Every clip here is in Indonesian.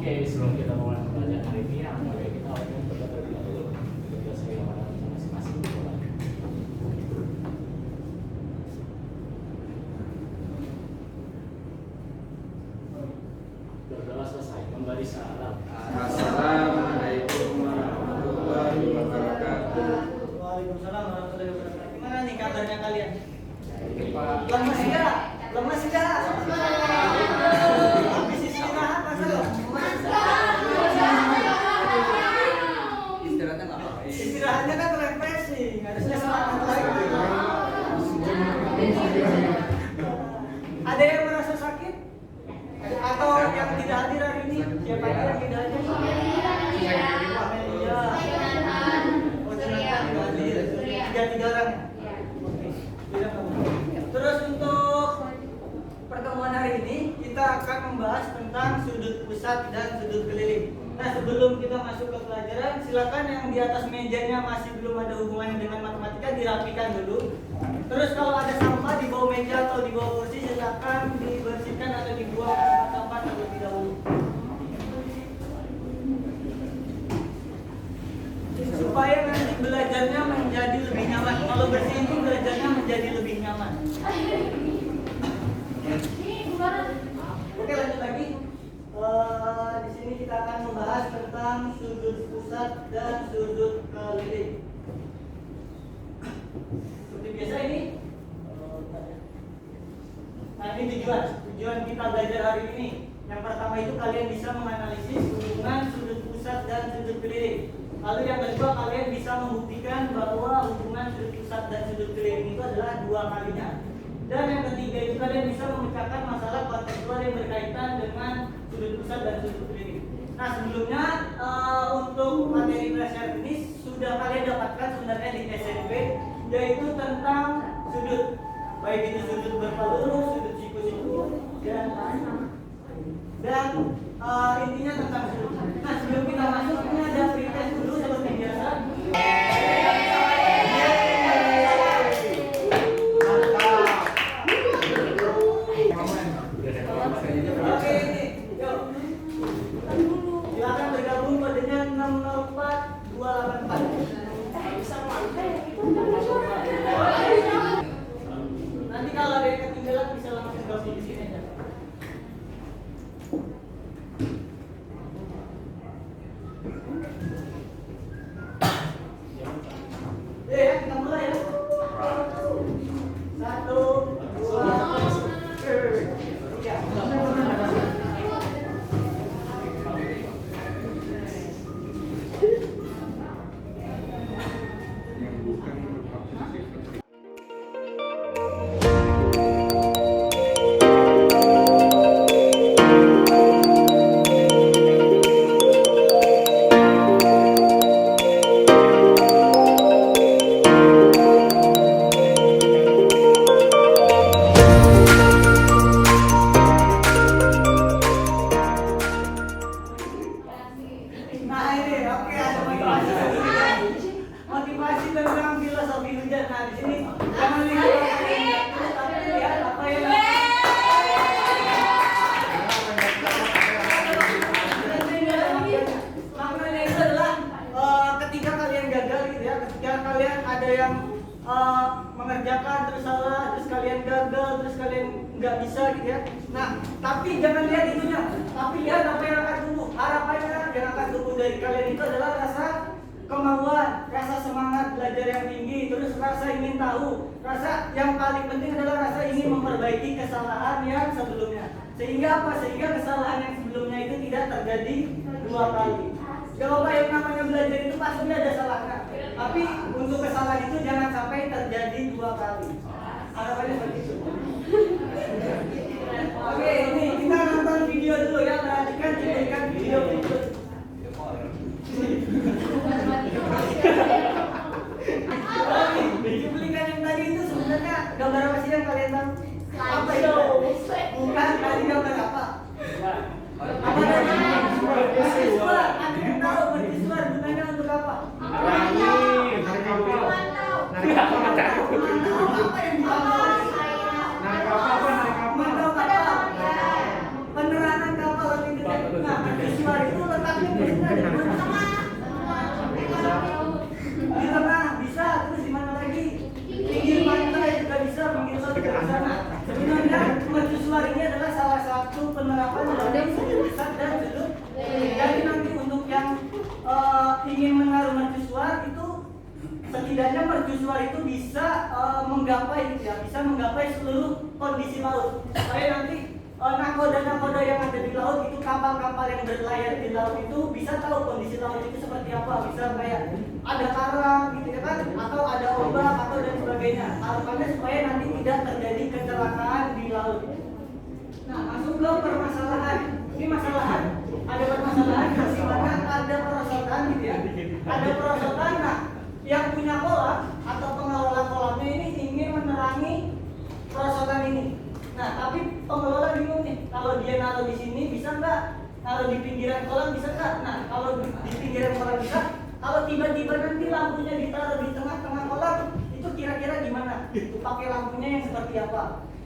Oke, sebelum kita mulai pembelajaran hari ini, apakah kita akan terlebih dahulu tugas yang ada masing-masing sekolah. Berdoa selesai, kembali salam. Assalamualaikum warahmatullahi wabarakatuh. Waalaikumsalam warahmatullahi wabarakatuh. Gimana nih kabarnya kalian? Pak. Lemas enggak? Lemas enggak? Habis istirahat masa lo? Istirahatnya nggak apa-apa. Istirahatnya kan refreshing, harusnya semangat lagi. Ada yang merasa sakit? Atau yang tidak hadir hari ini? Siapa aja yang tidak hadir? Iya. Oh, Jonathan tidak hadir. Tiga orang ya? Oke. Tidak apa-apa. Terus untuk pertemuan hari ini kita akan membahas tentang sudut pusat dan sudut keliling. Nah, sebelum kita masuk ke pelajaran, silakan yang di atas mejanya masih belum ada hubungannya dengan matematika dirapikan dulu. Terus kalau ada sampah di bawah meja atau di bawah kursi, silakan dibersihkan atau dibuang ke tempat terlebih dahulu. Supaya nanti belajarnya menjadi lebih nyaman. Kalau bersih itu belajarnya menjadi lebih nyaman. Oke, lanjut lagi. Di sini kita akan membahas tentang sudut pusat dan sudut keliling. Seperti biasa ini. Nah, ini tujuan kita belajar hari ini. Yang pertama itu kalian bisa menganalisis hubungan sudut pusat dan sudut keliling. Lalu yang kedua kalian bisa membuktikan bahwa hubungan sudut pusat dan sudut keliling itu adalah 2 kalinya. Dan yang ketiga itu kalian bisa memecahkan masalah kontekstual yang berkaitan dengan sudut pusat dan sudut keliling. Nah, sebelumnya untuk materi pelajaran ini sudah kalian dapatkan sebenarnya di SMP, yaitu tentang sudut, baik itu sudut berpalurus, sudut siku-siku, dan intinya tentang sudut. Nah, sebelum kita masuk ini ada pretest dulu seperti biasa. Oke, ini, yuk. Silakan bergabung kodenya 604284. Nanti kalau ada yang ketinggalan bisa langsung gabung di sini aja. Ya, kita mulai ya. 1, 2, 3. Yang bukan merupakan sifat. Nah, ini oke, ada motivasi. Motivasi tentang filosofi hujan. Nah, di sini jangan lihat apa yang jatuh, tapi lihat apa yang maknanya itu adalah ketika kalian gagal gitu ya, ketika kalian ada yang mengerjakan terus salah, terus kalian gagal, terus kalian nggak bisa gitu ya. Nah, tapi jangan lihat itunya, tapi lihat apa yang akan tumbuh. Harapannya yang akan tumbuh dari kalian itu adalah rasa kemauan, rasa semangat belajar yang tinggi, terus rasa ingin tahu, rasa yang paling penting adalah rasa ingin memperbaiki kesalahan yang sebelumnya. Sehingga apa? Sehingga kesalahan yang sebelumnya itu tidak terjadi 2 kali. Kalau yang namanya belajar itu pasti ada salahnya. Tapi untuk kesalahan itu jangan sampai terjadi 2 kali. Harapannya seperti itu. Oke, ini kita nonton video dulu ya. Perhatikan cuplikan video berikut. Cuplikan yang tadi itu sebenarnya gambar apa sih yang kalian tahu? Apa itu? Bukan, tadi gambar apa? Apa tadi? Mercusuar. Ada yang tahu mercusuar gunanya untuk apa? Apa yang dipantau? Mantau kapal. Penerangan kapal lebih dekat. Nah, mercusuar itu bisa menggapai gitu ya, bisa menggapai seluruh kondisi laut. Supaya nanti nakoda-nakoda yang ada di laut itu, kapal-kapal yang berlayar di laut itu bisa tahu kondisi laut itu seperti apa. Bisa kayak ada karang gitu ya kan, atau ada ombak atau dan sebagainya. Harapannya supaya nanti tidak terjadi kecelakaan di laut. Nah, masuk ke permasalahan. Ini masalahan. Ada permasalahan di mana ada perosotan gitu ya. Ada perosotan. Nah, yang punya kolam atau pengelola kolamnya ini ingin menerangi perosotan ini. Nah, tapi pengelola bingung nih, kalau dia naruh di sini bisa nggak? Naruh di pinggiran kolam bisa nggak? Nah, kalau di pinggiran kolam bisa. Kalau tiba-tiba nanti lampunya ditaruh di tengah-tengah kolam, itu kira-kira gimana? Pakai lampunya yang seperti apa?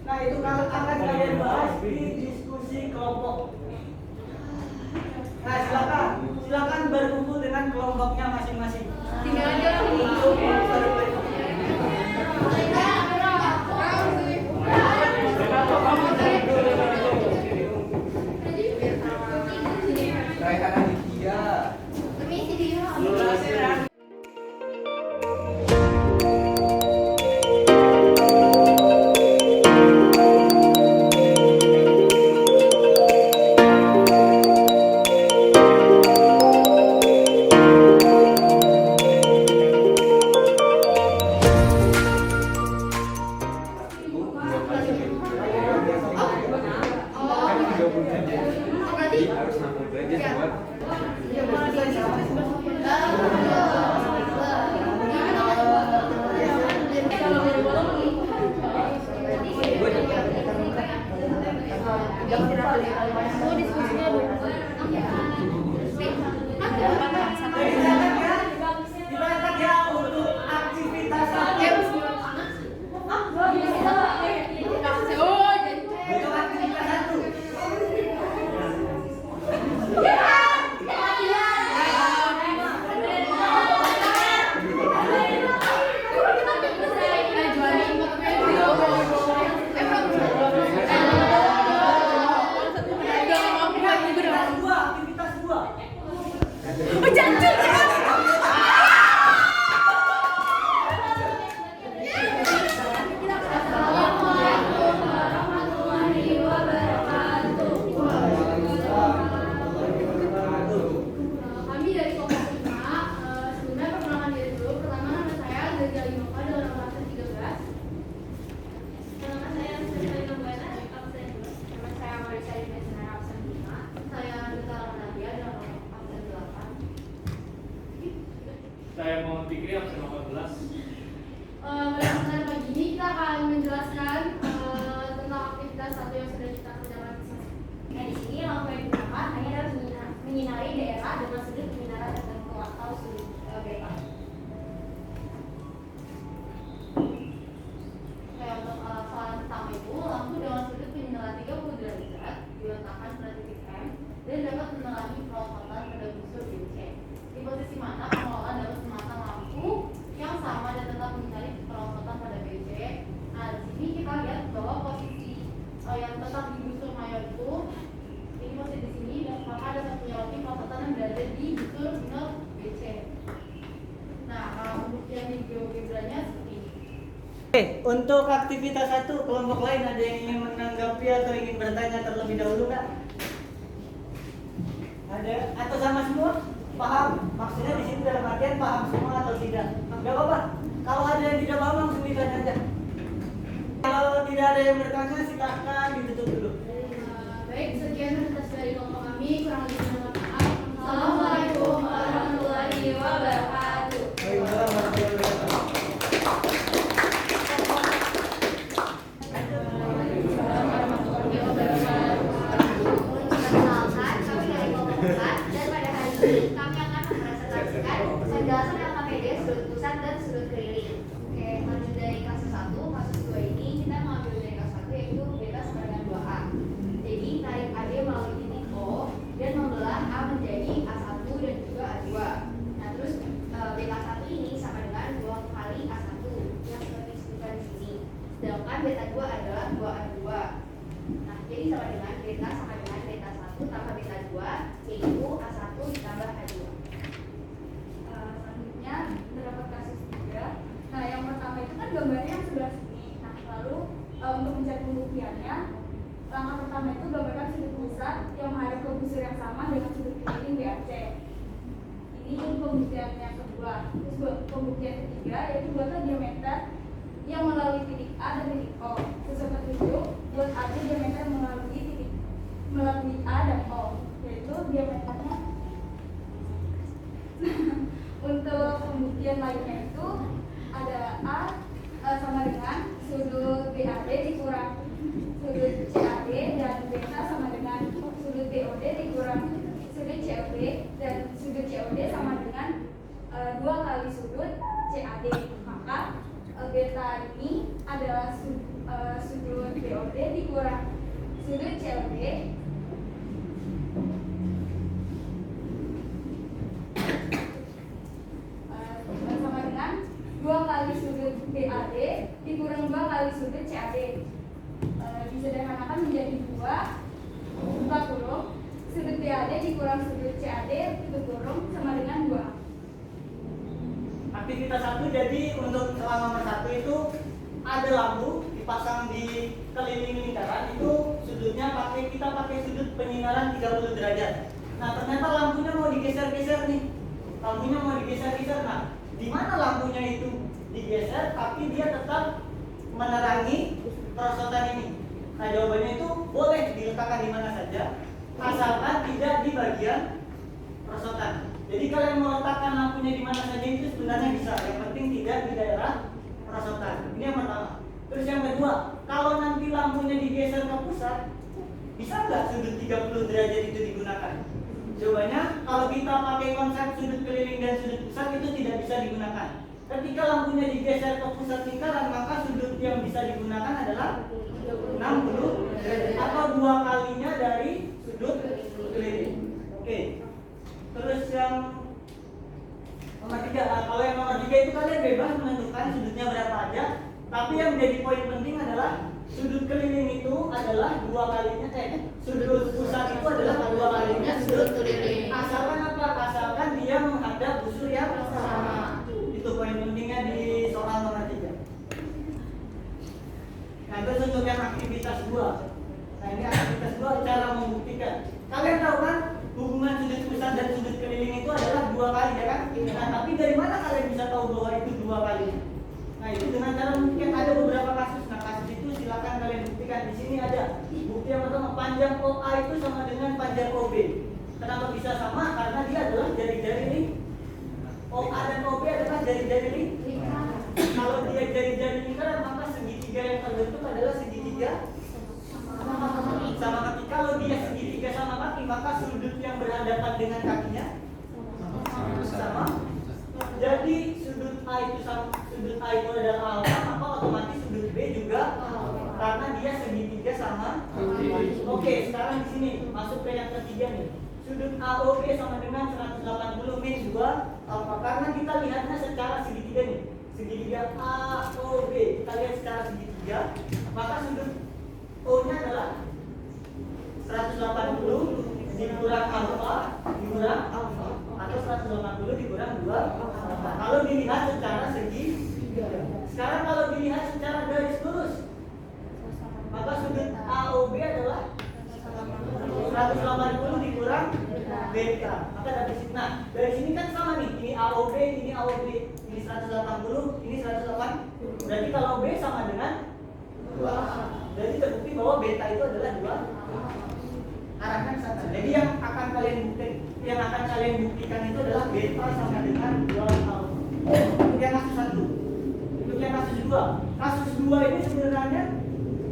Nah, itu kalau akan kalian bahas di diskusi kelompok. Nah, silakan berkumpul dengan kelompoknya masing-masing. Tinggal aja harus nambah budget buat Dicatat ya untuk aktivitas untuk aktivitas 1. Aktivitas 2. Kami dari kelompok 5, sebenarnya perkenalan diri dulu. Pertama, nama saya Gajah Inoka dengan nomor absen 13. Nama saya Sri Nombana, absen 2. Nama saya Marisa Dimesana, absen 5. Saya Duta Nadia dengan nomor absen 8. Saya mau pikir absen 14. Pada kesempatan pagi ini kita akan menjelaskan tentang aktivitas 1 yang sudah kita kerjakan bersama. Nah, di sini lampu yang digunakan hanya adalah menyinari daerah dengan sudut penyinaran tertentu atau sudut bebas. Kayak untuk soal pertama itu, lampu dengan sudut penyinaran 30 derajat diletakkan pada titik M dan dapat menerangi perosotan pada busur BC. Di posisi mana pengelola dapat memasang lampu yang sama dan tetap menyinari perosotan pada BC. Nah, di sini kita lihat bahwa posisi yang tetap di busur mayor itu ini masih di sini, dan maka dapat menyoroti perosotan yang berada di busur minor BC. Nah, kalau untuk yang di geogebranya seperti ini. Oke, untuk aktivitas 1, kelompok lain ada yang ingin menanggapi atau ingin bertanya terlebih dahulu nggak? Ada atau sama semua? Paham? Maksudnya di sini dalam artian paham semua atau tidak? Nggak apa-apa. Kalau ada yang tidak paham langsung ditanya aja. Kalau tidak ada yang bertanya silahkan ditutup dulu. Baik, sekian atas dari kelompok kami. Kurang lebih mohon maaf. Assalamualaikum warahmatullahi wabarakatuh. Waalaikumsalam warahmatullahi wabarakatuh. Perkenalkan, kami dari kelompok 4 dan pada hari ini kami akan mempresentasikan penjelasan LKPD sudut pusat dan sudut keliling. Oke, lanjut dari kasus 1, kasus 2 ini kita mengambil dari kasus 1 yaitu beta sebagian 2A. Jadi tarik AD melalui titik O dan membelah A menjadi A1 dan juga A2. Nah, terus beta 1 ini sama dengan 2 kali A1 yang sudah disebutkan di sini. Sedangkan beta 2 adalah 2A2. Nah, jadi sama dengan beta 1 tambah beta 2 yaitu A1 ditambah A2. Selanjutnya terdapat kasus 3. Nah, yang Ini pembuktian yang kedua. Terus pembuktian ketiga yaitu buatlah diameter yang melalui titik A dan titik O. Sesuai petunjuk, buat aja diameter melalui A dan O, yaitu diameternya. Untuk pembuktian lainnya itu ada A sama dengan sudut BAD dikurang sudut CAD dan beta sama dengan sudut BOD dikurang sudut COD dan sudut COD sama dengan 2 kali sudut CAD. Maka beta ini adalah sudut BOD dikurang sudut COD sama dengan 2 kali sudut BAD dikurang 2 kali sudut CAD. Disederhanakan menjadi 2 buka kurung sudut BAD dikurang sudut CAD tutup kurung sama dengan 2. Aktivitas 1, jadi untuk soal nomor 1 itu ada lampu dipasang di keliling lingkaran, itu sudutnya kita pakai sudut penyinaran 30 derajat. Nah, ternyata lampunya mau digeser-geser nih. Lampunya mau digeser-geser. Nah, di mana lampunya itu digeser tapi dia tetap menerangi perosotan ini? Nah, jawabannya itu boleh diletakkan di mana saja asalkan tidak di bagian perosotan. Jadi kalian mau letakkan lampunya di mana saja itu sebenarnya bisa, yang penting tidak di daerah perosotan. Ini yang pertama. Terus yang kedua, kalau nanti lampunya digeser ke pusat, bisa nggak sudut 30 derajat itu digunakan? Jawabannya, kalau kita pakai konsep sudut keliling dan sudut pusat itu tidak bisa digunakan. Ketika lampunya digeser ke pusat lingkaran, maka sudut yang bisa digunakan adalah 60 derajat atau 2 kalinya dari sudut keliling. Oke. Terus yang nomor 3, kalau yang nomor 3 itu kalian bebas menentukan sudutnya berapa aja. Tapi yang menjadi poin penting adalah sudut keliling itu adalah 2 kalinya, sudut pusat itu adalah 2 kalinya sudut keliling. Asalkan apa? Asalkan dia menghadap busur yang sama. Itu poin pentingnya di soal nomor 3. Nah, terus untuk yang aktivitas 2. Nah, ini aktivitas 2 cara membuktikan. Kalian tahu kan hubungan sudut pusat dan sudut keliling itu adalah 2 kali, ya kan? Nah, tapi dari mana kalian bisa tahu bahwa itu 2 kali? Nah, itu dengan cara membuktikan. Ada beberapa kasus. Nah, kasus itu silakan kalian buktikan. Di sini ada bukti yang pertama, panjang OA itu sama dengan panjang OB. Kenapa bisa sama? Karena dia adalah jari-jari nih. OA dan OB adalah jari-jari nih. Kalau dia jari-jari lingkaran, maka segitiga yang terbentuk adalah segitiga sama kaki. Kalau dia segitiga sama kaki, maka sudut yang berhadapan dengan kakinya sama. Jadi sudut A itu sama, sudut A itu adalah alfa, maka otomatis sudut B juga karena dia segitiga sama. Oke, sekarang di sini masuk ke yang ketiga nih. Sudut AOB sama dengan 180 min 2 alfa. Karena kita lihatnya secara segitiga nih. Segitiga AOB kita lihat secara segitiga, maka sudut O-nya adalah 180 dikurang alfa dikurang alfa atau 180 dikurang 2 alfa. Kalau dilihat secara segitiga. Sekarang kalau dilihat secara garis lurus, maka sudut AOB adalah 180 dikurang beta. Maka dari sini, nah dari sini kan sama nih. Ini AOB, ini AOB, ini 180, ini 180. Berarti kalau B sama dengan 2. Jadi terbukti bahwa beta itu adalah 2. Arahkan sana. Jadi yang akan kalian buktikan itu adalah beta sama dengan 2 alfa. Itu yang kasus 1. Untuk yang kasus 2. Kasus 2 ini sebenarnya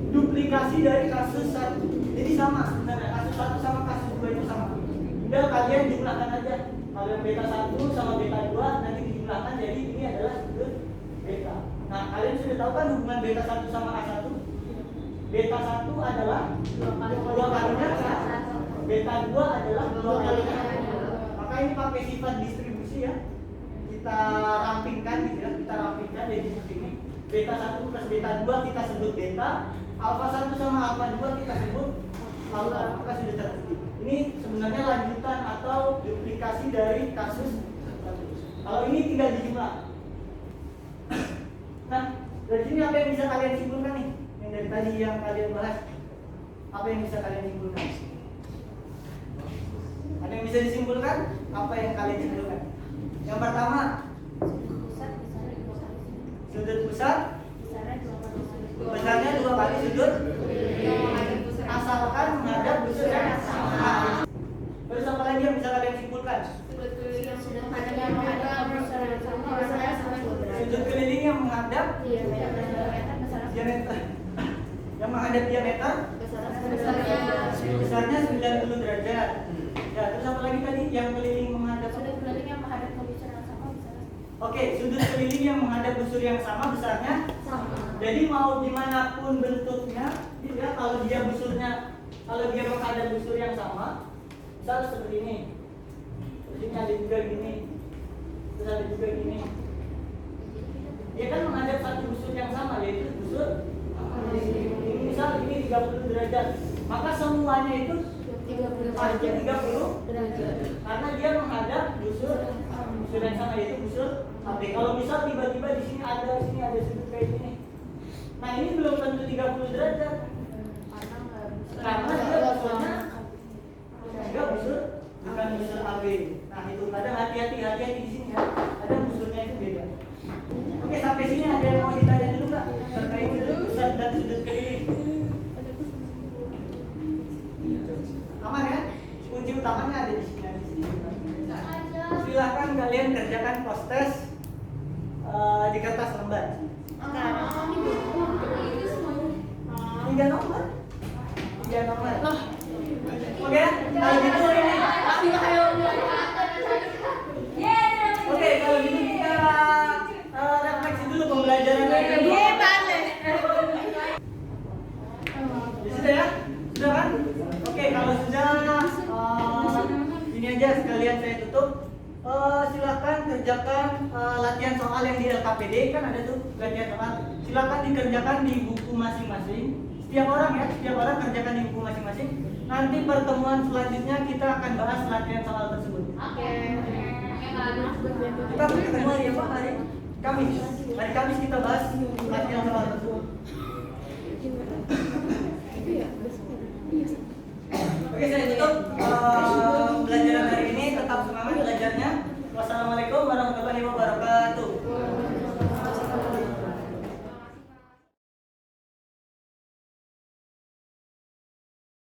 duplikasi dari kasus 1. Jadi sama sebenarnya, kasus 1 sama kasus 2 itu sama. Tinggal kalian jumlahkan aja. Kalau yang beta 1 sama beta 2 nanti dijumlahkan, jadi ini adalah sudut beta. Nah, kalian sudah tahu kan hubungan beta 1 sama A1? Beta 1 adalah 2 kalinya A. Beta 2 adalah 2 kalinya A. Maka ini pakai sifat distribusi ya. Kita rampingkan gitu ya, kita rampingkan jadi seperti ini. Beta 1 plus beta 2 kita sebut beta. Alfa 1 sama alfa 2 kita sebut alfa. Maka sudah terbukti. Ini sebenarnya lanjutan atau duplikasi dari kasus 1. Kalau ini tinggal dijumlah. Nah, dari sini apa yang bisa kalian simpulkan nih? Yang dari tadi yang kalian bahas, apa yang bisa kalian simpulkan? Ada yang bisa disimpulkan? Apa yang kalian simpulkan? Yang pertama, sudut pusat besarnya 2 kali sudut asalkan menghadap busur yang sama. Terus apa lagi yang bisa kalian simpulkan? Sudut keliling yang menghadap diameter yang menghadap diameter besarnya 90 derajat. Ya, terus apa lagi tadi yang keliling menghadap? Oke, sudut keliling yang menghadap busur yang sama besarnya sama. Jadi mau dimanapun bentuknya, ya, kalau dia menghadap busur yang sama, misal seperti ini, terus ini ada juga gini, terus ada juga gini. Dia kan menghadap satu busur yang sama, yaitu busur ini, misal ini 30 derajat, maka semuanya itu 30 derajat, karena dia menghadap busur yang sama, yaitu busur AB. Kalau misal tiba-tiba di sini ada sudut kayak gini, nah ini belum tentu 30 derajat, karena dia busurnya juga bukan busur AB. Nah itu kadang hati-hati di sini ya, ada busurnya itu beda. Oke, sampai sini ada yang mau ditanya dulu nggak terkait sudut pusat dan sudut keliling? Aman ya? Kunci utamanya ada di sini. Silahkan kalian kerjakan post test di kertas lembar. 3 nomor. Oke, kalau gitu ini. Oke, kalau gitu kita refleksi dulu pembelajarannya. Sudah ya? Sudah kan? Oke, kalau sudah ini aja sekalian saya tutup. Silakan kerjakan latihan soal yang di LKPD, kan ada tuh latihan soal. Silakan dikerjakan di buku masing-masing. Setiap orang kerjakan di buku masing-masing. Nanti pertemuan selanjutnya kita akan bahas latihan soal tersebut. Kita ketemu hari apa? Hari Kamis. Hari Kamis kita bahas latihan soal tersebut. Oke, saya tutup pembelajaran hari ini. Tetap semangat belajarnya. Wassalamualaikum warahmatullahi wabarakatuh.